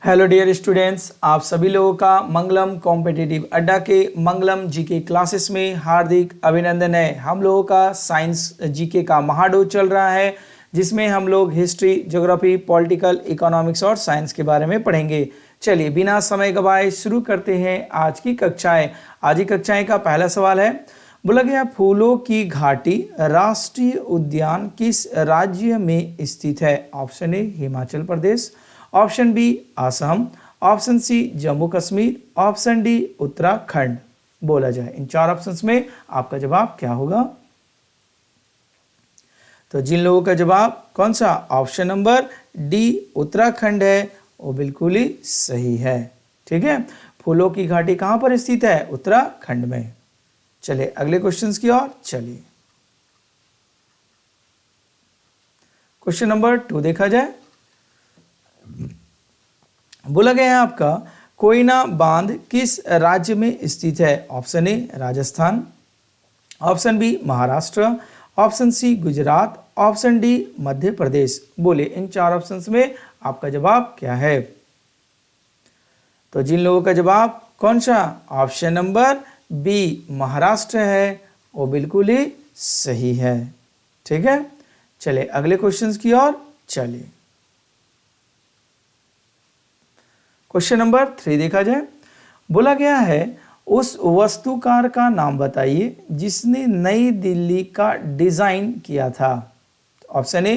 Hello dear students, आप सभी लोगों का मंगलम कॉम्पिटिटिव अड्डा के मंगलम जीके क्लासेस में हार्दिक अभिनंदन है। हम लोगों का साइंस जीके का महाडो चल रहा है, जिसमें हम लोग हिस्ट्री, ज्योग्राफी, पॉलिटिकल, इकोनॉमिक्स और साइंस के बारे में पढ़ेंगे। चलिए बिना समय गवाए शुरू करते हैं आज की कक्षाएं। आज की कक्षाएं का पहला सवाल है, बोला गया फूलों की घाटी राष्ट्रीय उद्यान किस राज्य में स्थित है? Option A Himachal Pradesh, option B Assam, option C Jammu Kashmir, option D Uttarakhand. बोला जाए इन चार ऑप्शंस में आपका जवाब क्या होगा? तो जिन लोगों का जवाब कौन सा ऑप्शन नंबर डी उत्तराखंड है वो बिल्कुल ही सही है। ठीक है, फूलों की घाटी कहां पर स्थित है? उत्तराखंड में। चलिए अगले क्वेश्चंस की ओर चलिए। क्वेश्चन नंबर 2 देखा जाए। बोला गया है आपका कोयना बांध किस राज्य में स्थित है? Option A Rajasthan, option B Maharashtra, option C Gujarat, option D Madhya Pradesh. बोले इन चार ऑप्शंस में आपका जवाब क्या है? तो जिन लोगों का जवाब कौन सा ऑप्शन नंबर बी महाराष्ट्र है वो बिल्कुल ही सही है। ठीक है, चलिए अगले क्वेश्चंस की ओर चलिए। क्वेश्चन नंबर 3 देखा जाए। बोला गया है उस वस्तुकार का नाम बताइए जिसने नई दिल्ली का डिजाइन किया था। Option A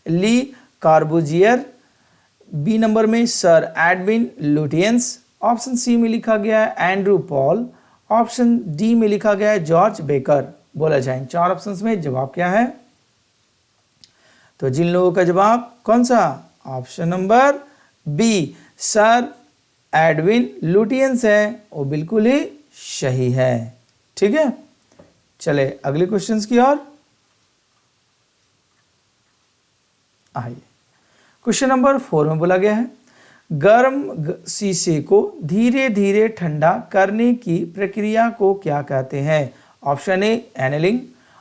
Le Corbusier, B number में Sir Edwin Lutyens, option C में लिखा गया है एंड्रू पॉल, ऑप्शन डी में लिखा गया है जॉर्ज बेकर। बोला जाए चार ऑप्शंस में जवाब क्या है? तो जिन लोगों का जवाब कौन सा option number B sir Edwin Lutyens है वो बिल्कुल ही सही है। ठीक है, चले अगले क्वेश्चंस की ओर आइए। क्वेश्चन नंबर 4 में बोला गया है गर्म शीशे को धीरे धीरे ठंडा करने की प्रक्रिया को क्या कहते हैं? Option A annealing,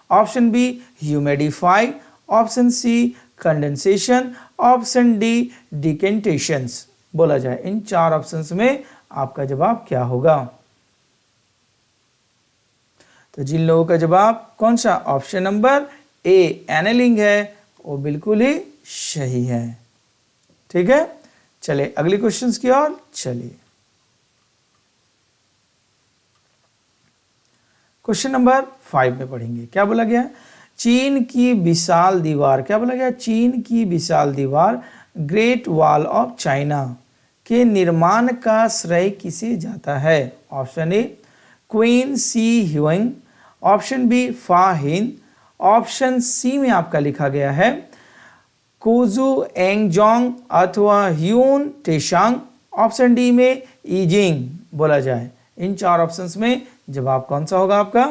option B humidify, option C condensation, option D decantations. बोला जाए इन चार ऑप्शंस में आपका जवाब क्या होगा? तो जिन लोगों का जवाब कौन सा ऑप्शन नंबर ए एनलिंग है वो बिल्कुल ही सही है। ठीक है, चले अगले क्वेश्चंस की ओर चलिए। क्वेश्चन नंबर 5 में पढ़ेंगे। क्या बोला गया? चीन की विशाल दीवार, क्या बोला गया? चीन की विशाल दीवार ग्रेट वॉल ऑफ चाइना के निर्माण का श्रेय किसे जाता है? Option A Qin Shi Huang, option B Fa Hien, option C में आपका लिखा गया है कुजू एंगजोंग अथवा ह्यून टेशांग, ऑप्शन डी में ईजिंग। बोला जाए इन चार ऑप्शंस में जवाब कौन सा होगा आपका?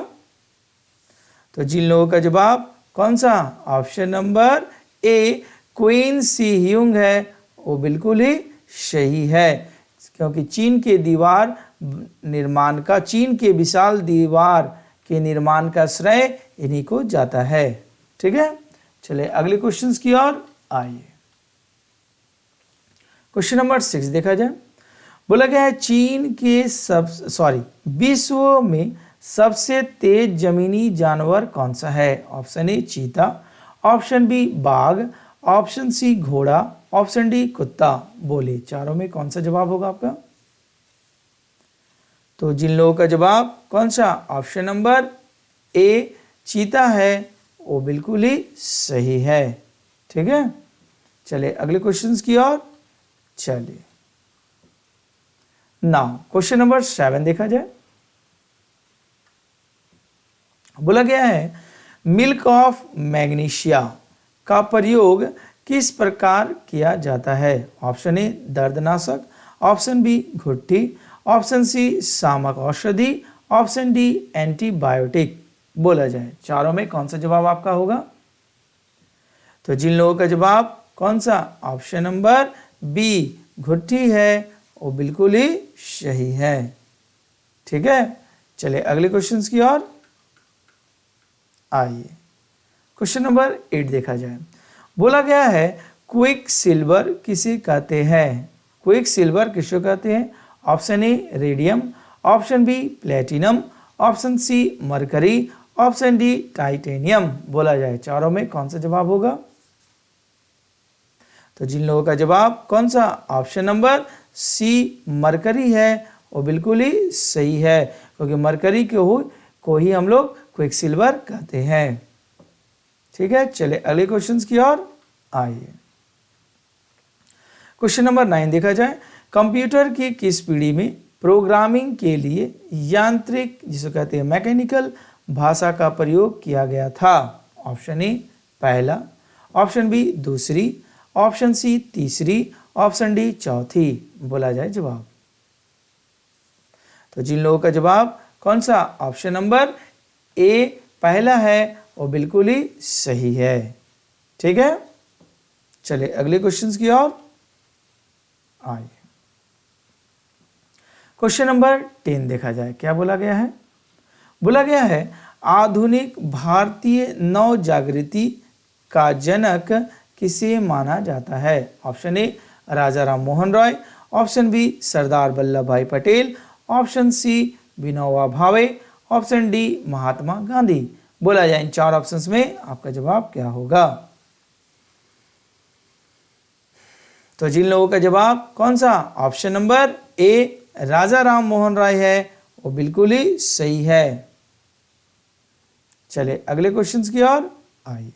तो जिन लोगों का जवाब कौन सा ऑप्शन नंबर ए क्वीन सी ह्यूंग है वो बिल्कुल ही सही है, क्योंकि चीन के विशाल दीवार के निर्माण का श्रेय इन्हीं को जाता है। ठीक है, चलिए अगले क्वेश्चंस की ओर आइए। क्वेश्चन नंबर 6 देखा जाए। बोला गया है चीन के विश्व में सबसे तेज जमीनी जानवर कौन सा है? ऑप्शन ए चीता, ऑप्शन बी बाघ, ऑप्शन सी घोड़ा, ऑप्शन डी कुत्ता। बोले चारों में कौन सा जवाब होगा आपका? तो जिन लोगों का जवाब कौन सा ऑप्शन नंबर ए चीता है वो बिल्कुल ही सही है। ठीक है, चलिए अगले क्वेश्चंस की ओर चलिए। नाउ क्वेश्चन नंबर 7 देखा जाए। बोला गया है मिल्क ऑफ मैग्नीशिया का प्रयोग किस प्रकार किया जाता है? ऑप्शन ए दर्दनाशक, ऑप्शन बी घुट्टी, ऑप्शन सी शामक औषधि, ऑप्शन डी एंटीबायोटिक। बोला जाए चारों में कौन सा जवाब आपका होगा? तो जिन लोगों का जवाब कौन सा ऑप्शन नंबर बी घुट्टी है वो बिल्कुल ही सही है। ठीक है, चलिए अगले क्वेश्चंस की ओर आइए। क्वेश्चन नंबर 8 देखा जाए। बोला गया है क्विक सिल्वर किसे कहते हैं? क्विक सिल्वर किसको कहते हैं? Option A radium, option B platinum, option C mercury, option D titanium. बोला जाए चारों में कौन सा जवाब होगा? तो जिन लोगों का जवाब कौन सा ऑप्शन नंबर सी मरकरी है वो बिल्कुल ही सही है, क्योंकि मरकरी को ही हम लोग क्विक सिल्वर कहते हैं। ठीक है, चले अगले क्वेश्चंस की ओर आइए। क्वेश्चन नंबर 9 देखा जाए। कंप्यूटर की किस पीढ़ी में प्रोग्रामिंग के लिए यांत्रिक जिसे कहते हैं मैकेनिकल भाषा का प्रयोग किया गया था? ऑप्शन ए पहला, ऑप्शन बी दूसरी, ऑप्शन सी तीसरी, ऑप्शन डी चौथी। बोला जाए जवाब। तो जिन लोगों का जवाब कौन सा ऑप्शन नंबर ए पहला है वो बिल्कुल ही सही है। ठीक है, चलिए अगले क्वेश्चंस की ओर आइए। क्वेश्चन नंबर 10 देखा जाए। क्या बोला गया है? बोला गया है आधुनिक भारतीय नव जागृति का जनक किसे माना जाता है? Option A Raja Ram Mohan Roy, option B Sardar Vallabhbhai Patel, option C Vinoba Bhave, option D Mahatma Gandhi. बोला जाए इन चार ऑप्शंस में आपका जवाब क्या होगा? तो जिन लोगों का जवाब कौन सा option number A Raja Ram Mohan Roy है वो बिल्कुल ही सही है। चले अगले क्वेश्चंस की ओर आइए।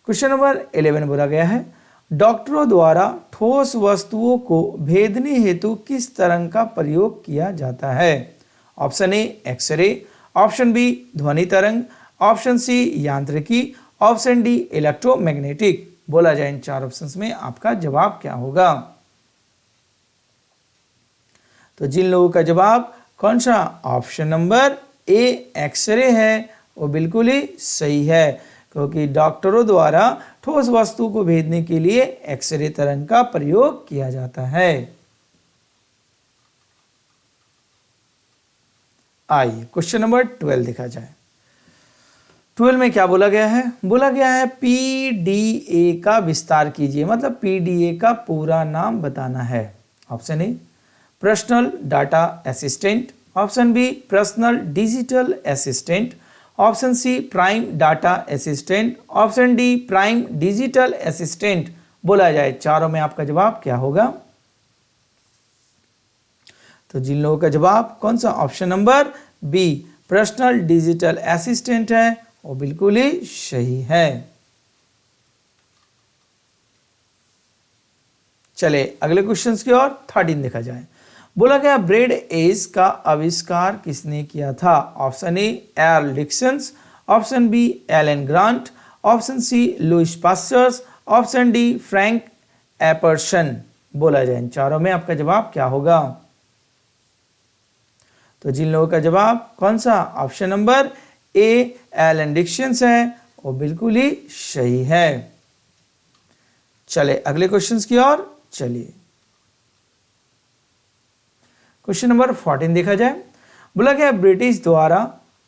क्वेश्चन नंबर 11 बोला गया है डॉक्टरों द्वारा ठोस वस्तुओं को भेदने हेतु किस तरंग का प्रयोग किया जाता है? Option A X ray, option B ध्वनि तरंग, ऑप्शन सी यांत्रिकी, ऑप्शन डी इलेक्ट्रोमैग्नेटिक। बोला जाए इन चार ऑप्शंस में आपका जवाब क्या होगा? तो जिन लोगों का जवाब कौन सा ऑप्शन नंबर ए एक्सरे है वो बिल्कुल ही सही है, क्योंकि डॉक्टरों द्वारा ठोस वस्तु को भेदने के लिए एक्सरे तरंग का प्रयोग किया जाता है। आइए क्वेश्चन नंबर 12 देखा जाए। 12 में क्या बोला गया है? बोला गया है पीडीए का विस्तार कीजिए, मतलब पीडीए का पूरा नाम बताना है। Option A personal data assistant, option B personal digital assistant, option C prime data assistant, option D prime digital assistant. बोला जाए चारों में आपका जवाब क्या होगा? तो जिन लोगों का जवाब कौन सा option number B personal digital assistant है वो बिल्कुल ही सही है। चले अगले क्वेश्चंस की ओर 13 देखा जाए। बोला गया ब्रेड एज का आविष्कार किसने किया था? Option A Earle Dicksons, option B Alan Grant, option C Louis Pasteur, option D Frank Epperson. बोला जाए इन चारों में आपका जवाब क्या होगा? तो जिन लोगों का जवाब कौन सा ऑप्शन नंबर ए एलन डिक्सन्स है वो बिल्कुल ही सही है। चले अगले क्वेश्चंस की ओर चलिए। क्वेश्चन नंबर 14 देखा जाए। बोला गया ब्रिटिश द्वारा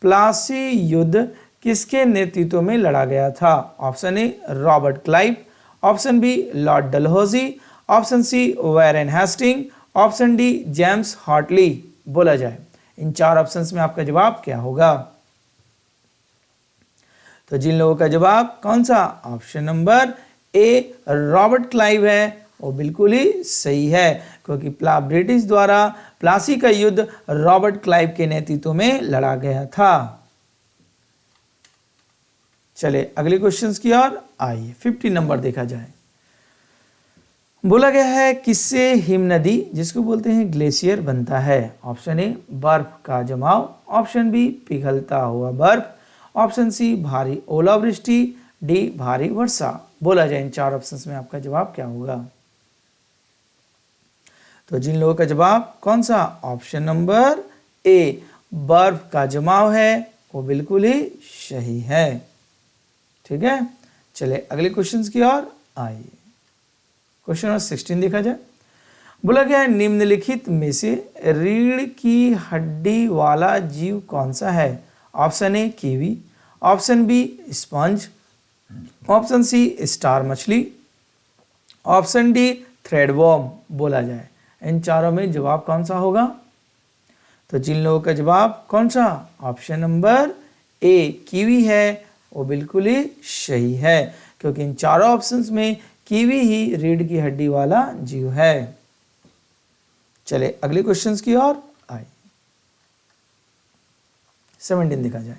प्लासी युद्ध किसके नेतृत्व में लड़ा गया था? Option A Robert Clive, option B Lord Dalhousie, option C Warren Hasting, option D James Hartley. बोला जाए इन चार ऑप्शंस में आपका जवाब क्या होगा? तो जिन लोगों का जवाब कौन सा option number A Robert Clive है वो बिल्कुल ही सही है, क्योंकि ब्रिटिश द्वारा प्लासी का युद्ध रॉबर्ट क्लाइव के नेतृत्व में लड़ा गया था। चले अगले क्वेश्चंस की ओर आइए। 15 नंबर देखा जाए। बोला गया है किससे हिमनदी जिसको बोलते हैं ग्लेशियर बनता है? ऑप्शन ए बर्फ का जमाव, ऑप्शन बी पिघलता हुआ बर्फ, ऑप्शन सी भारी ओलावृष्टि, डी भारी वर्षा। बोला जाए इन चार ऑप्शंस में आपका जवाब क्या होगा? तो जिन लोगों का जवाब कौन सा ऑप्शन नंबर ए बर्फ का जमाव है वो बिल्कुल ही सही है। ठीक है, चले अगले क्वेश्चंस की ओर आइए। क्वेश्चन नंबर 16 देखा जाए। बोला गया है निम्नलिखित में से रीढ़ की हड्डी वाला जीव कौन सा है? Option A kiwi, option B sponge, option C star मछली, ऑप्शन डी थ्रेडवर्म बोला जाए। इन चारों में जवाब कौन सा होगा? तो जिन लोगों का जवाब कौन सा? ऑप्शन नंबर ए कीवी है, वो बिल्कुल ही सही है, क्योंकि इन चारों ऑप्शंस में कीवी ही रीढ़ की हड्डी वाला जीव है। चले अगले क्वेश्चंस की ओर आए। 17 देखा जाए।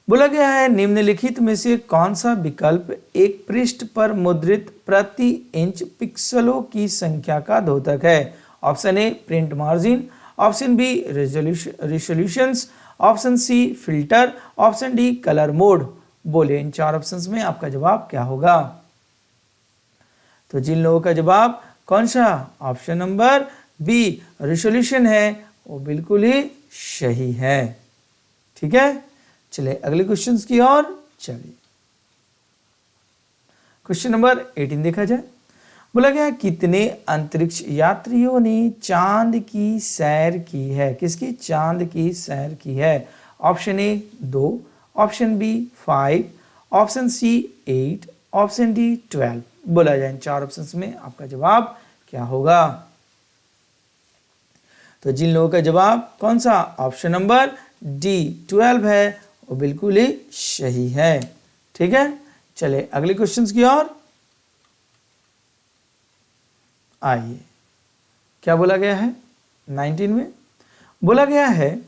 बोला गया है निम्नलिखित में से कौन सा विकल्प एक पृष्ठ पर मुद्रित प्रति इंच पिक्सलों की संख्या का द्योतक है? Option A print margin, option B resolutions, option C filter, option D colour mode. बोले इन चार ऑप्शंस में आपका जवाब क्या होगा? तो जिन लोगों का जवाब कौन सा? ऑप्शन नंबर बी रिजोल्यूशन है, वो बिल्कुल ही सही है। ठीक है, चलिए अगले क्वेश्चंस की ओर चलिए। क्वेश्चन नंबर 18 देखा जाए। बोला गया कितने अंतरिक्ष यात्रियों ने चांद की सैर की है? किसकी? चांद की सैर की है। Option A 2, option B 5, option C 8, option D 12। बोला जाए इन चार ऑप्शंस में आपका जवाब क्या होगा? तो जिन लोगों का जवाब कौन सा? ऑप्शन नंबर डी 12 है, वो बिल्कुल ही सही है। ठीक है, चले अगले क्वेश्चंस की ओर आइए। क्या बोला गया है 19 में? बोला गया है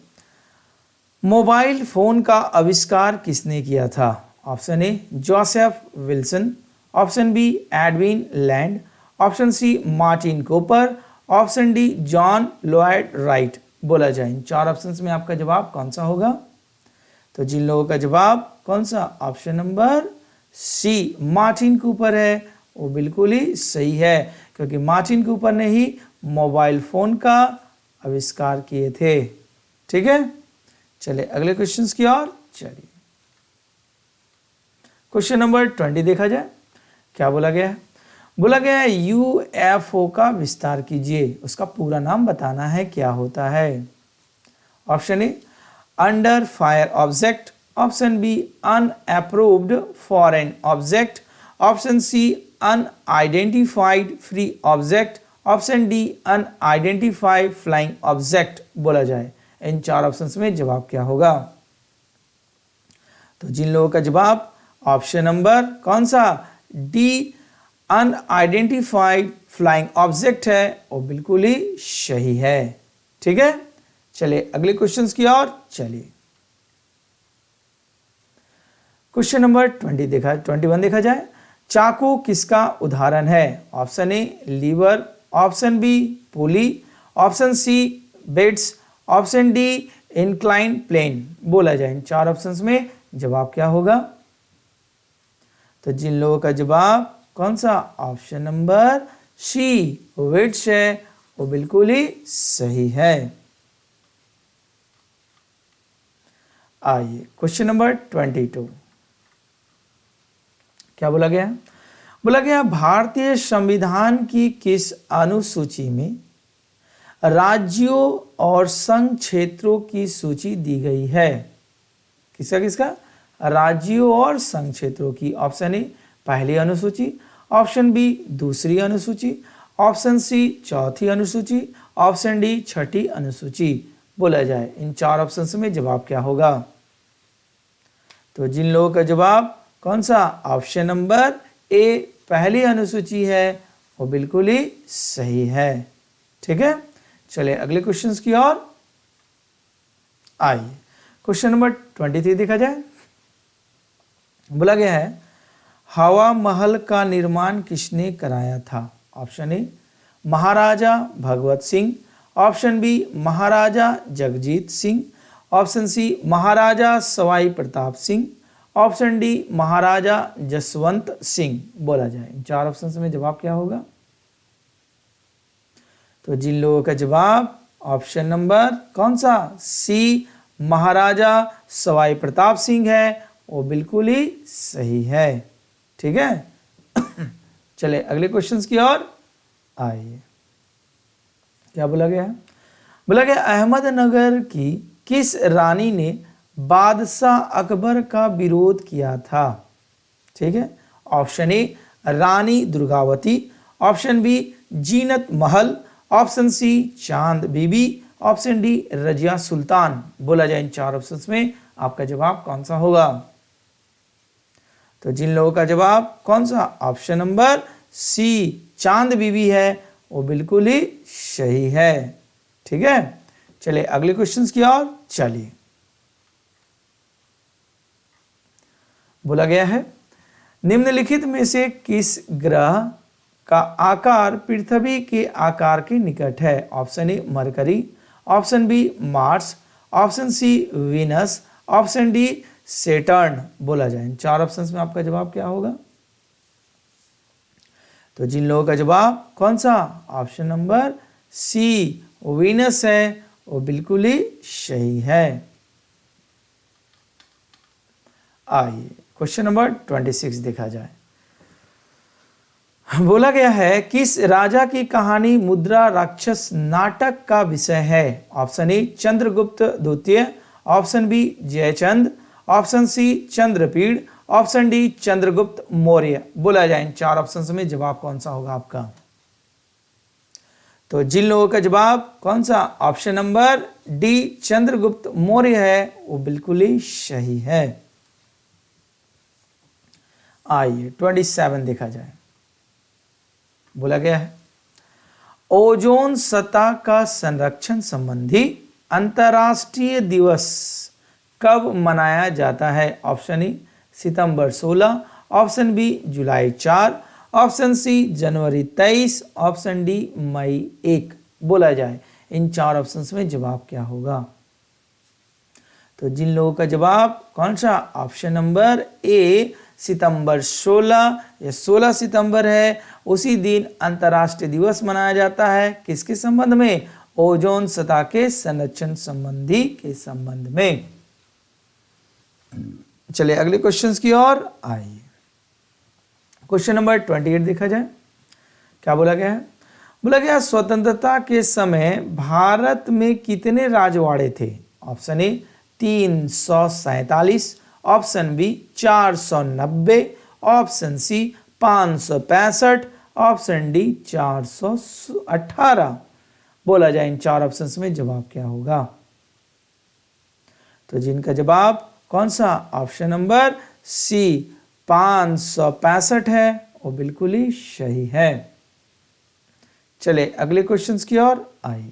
मोबाइल फोन का आविष्कार किसने किया था? Option A Joseph Wilson, option B Edwin Land, option C Martin Cooper, option D John Lloyd Wright. बोला जाए इन चार ऑप्शंस में आपका जवाब कौन सा होगा? तो जिन लोगों का जवाब कौन सा? Option number C Martin Cooper है, वो बिल्कुल ही सही है, क्योंकि मार्टिन कूपर ने ही मोबाइल फोन का आविष्कार किए थे। ठीक है, चलिए अगले क्वेश्चंस की ओर चलिए। क्वेश्चन नंबर 20 देखा जाए। क्या बोला गया है? बोला गया है यूएफओ का विस्तार कीजिए, उसका पूरा नाम बताना है, क्या होता है? Option A under fire object, option B unapproved foreign object, option C unidentified free object, option D unidentified flying object. बोला जाए इन चार ऑप्शंस में जवाब क्या होगा? तो जिन लोगों का जवाब ऑप्शन नंबर कौन सा? डी अनआइडेंटिफाइड फ्लाइंग ऑब्जेक्ट है, वो बिल्कुल ही सही है। ठीक है, चलिए अगले क्वेश्चंस की ओर चलिए। क्वेश्चन नंबर 21 देखा जाए। चाकू किसका उदाहरण है? Option A lever, option B pulley, option C beds, option D incline plane. बोला जाए इन चार ऑप्शंस में जवाब क्या होगा? तो जिन लोगों का जवाब कौन सा? ऑप्शन नंबर सी वेट्स है, वो बिल्कुल ही सही है। आइए क्वेश्चन नंबर 22। क्या बोला गया? बोला गया भारतीय संविधान की किस अनुसूची में राज्यों और संघ क्षेत्रों की सूची दी गई है? किसका किसका? राज्यों और संघ क्षेत्रों की। ऑप्शन ए पहली अनुसूची, ऑप्शन बी दूसरी अनुसूची, ऑप्शन सी चौथी अनुसूची, ऑप्शन डी छठी अनुसूची। बोला जाए इन चार ऑप्शन में जवाब क्या होगा? तो जिन लोगों का जवाब कौन सा? ऑप्शन नंबर ए पहली अनुसूची है, वो बिल्कुल ही सही है। ठीक है, चलिए अगले क्वेश्चंस की ओर आइए। क्वेश्चन नंबर 23 देखा जाए। बोला गया है हवा महल का निर्माण किसने कराया था? Option A Maharaja Bhagwat Singh, option B Maharaja Jagjit Singh, option C Maharaja Sawai Pratap Singh, option D Maharaja Jaswant Singh. बोला जाए इन चार ऑप्शन में जवाब क्या होगा? तो जिन लोगों का जवाब ऑप्शन नंबर कौन सा? सी महाराजा सवाई प्रताप सिंह है, वो बिल्कुल ही सही है। ठीक है, चले अगले क्वेश्चंस की ओर आइए। क्या बोला गया? बोला गया अहमदनगर की किस रानी ने बादशाह अकबर का विरोध किया था? ठीक है, option A Rani Durgavati, option B Zeenat Mahal, option C Chand Bibi, option D Razia Sultan. बोला जाए इन चार ऑप्शंस में आपका जवाब कौन सा होगा? तो जिन लोगों का जवाब कौन सा ऑप्शन नंबर सी चांद बीबी है वो बिल्कुल ही सही है। ठीक है, चलिए अगले क्वेश्चंस की ओर चलिए। बोला गया है निम्नलिखित में से किस ग्रह का आकार पृथ्वी के आकार के निकट है? Option A Mercury, option B Mars, option C Venus, option D Saturn. बोला जाए इन चार ऑप्शंस में आपका जवाब क्या होगा? तो जिन लोगों का जवाब कौन सा ऑप्शन नंबर सी वीनस है वो बिल्कुल ही सही है। आइए क्वेश्चन नंबर 26 देखा जाए। बोला गया है किस राजा की कहानी मुद्रा राक्षस नाटक का विषय है? ऑप्शन ए चंद्रगुप्त द्वितीय, option B Jaichand, option C Chandrapida, option D Chandragupta Maurya. बोला जाए इन चार ऑप्शंस में जवाब कौन सा होगा आपका? तो जिन लोगों का जवाब कौन सा option number D Chandragupta Maurya है वो बिल्कुल ही सही है। आइए 27 देखा जाए। बोला गया है ओजोन सतह का संरक्षण संबंधी अंतर्राष्ट्रीय दिवस कब मनाया जाता है? ऑप्शन ए सितंबर 16, ऑप्शन बी जुलाई 4, ऑप्शन सी जनवरी 23, ऑप्शन डी मई 1। बोला जाए इन चार ऑप्शंस में जवाब क्या होगा? तो जिन लोगों का जवाब कौन सा ऑप्शन नंबर ए सितंबर 16 या 16 सितंबर है, उसी दिन अंतर्राष्ट्रीय दिवस मनाया जाता है किसके संबंध में? ओजोन सतह के संरक्षण संबंधी के संबंध में। चलिए अगले क्वेश्चंस की ओर आइए। क्वेश्चन नंबर 28 देखा जाए। क्या बोला गया है? बोला गया स्वतंत्रता के समय भारत में कितने राजवाड़े थे? Option A 347, option B 490, option C 565, option D 418। बोला जाए इन चार ऑप्शंस में जवाब क्या होगा? तो जिनका जवाब कौन सा ऑप्शन नंबर सी 565 है वो बिल्कुल ही सही है। चले अगले क्वेश्चंस की ओर आइए।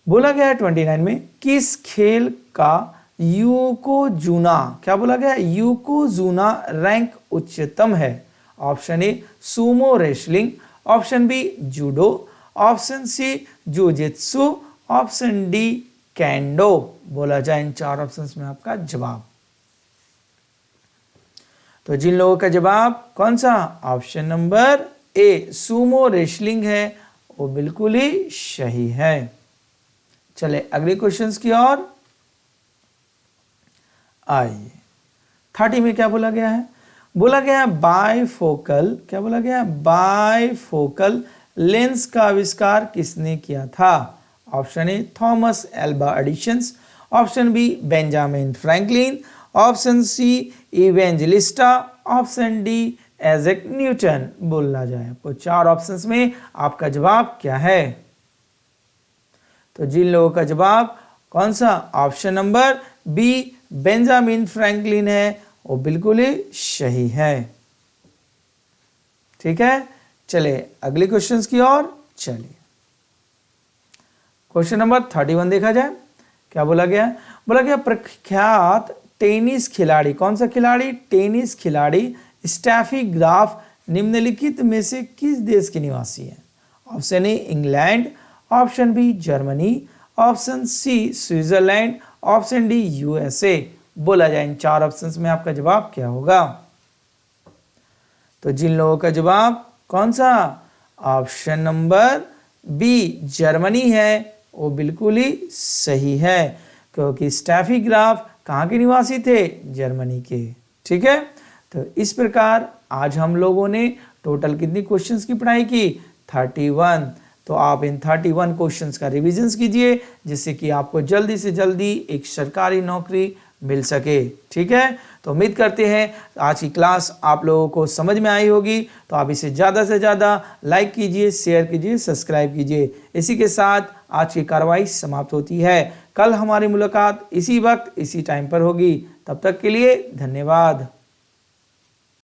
बोला गया है 29 में किस खेल का योकोजुना, क्या बोला गया? योकोजुना रैंक उच्चतम है? Option A sumo wrestling, option B judo, option C jujitsu, option D kendo. बोला जाए इन चार ऑप्शंस में आपका जवाब। तो जिन लोगों का जवाब कौन सा option number A sumo wrestling है वो बिल्कुल ही सही है। चले अगले क्वेश्चंस की ओर आइए। 30 में क्या बोला गया है? बोला गया है बायफोकल, क्या बोला गया? बायफोकल लेंस का आविष्कार किसने किया था? Option A Thomas Alva Edison, option B Benjamin Franklin, option C Evangelista, option D Isaac Newton. बोलना जाए आपको चार ऑप्शंस में आपका जवाब क्या है? तो जिन लोगों का जवाब कौन सा option number B Benjamin Franklin है वो बिल्कुल ही सही है। ठीक है, चले अगले क्वेश्चंस की ओर चलिए। क्वेश्चन नंबर 31 देखा जाए। क्या बोला गया? बोला गया प्रख्यात टेनिस खिलाड़ी, कौन सा खिलाड़ी? टेनिस खिलाड़ी स्टैफी ग्राफ निम्नलिखित में से किस देश के निवासी है? Option A England, option B Germany, option C Switzerland, option D USA. बोला जाए इन चार ऑप्शंस में आपका जवाब क्या होगा? तो जिन लोगों का जवाब कौन सा ऑप्शन नंबर बी जर्मनी है वो बिल्कुल ही सही है, क्योंकि स्टैफी ग्राफ कहाँ के निवासी थे? जर्मनी के। ठीक है, तो इस प्रकार आज हम लोगों ने टोटल कितनी क्वेश्चंस की पढ़ाई की? 31। तो आप इन 31 क्वेश्चंस का रिवीजन कीजिए जिससे कि आपको जल्दी से जल्दी एक सरकारी नौकरी मिल सके। ठीक है, तो उम्मीद करते हैं आज की क्लास आप लोगों को समझ में आई होगी। तो आप इसे ज़्यादा से ज़्यादा लाइक कीजिए, शेयर कीजिए, सब्सक्राइब कीजिए। इसी के साथ आज की कार्रवाई समाप्त होती है। कल हमारी मुलाकात इसी वक्त इसी टाइम पर होगी। तब तक के लिए धन्यवाद।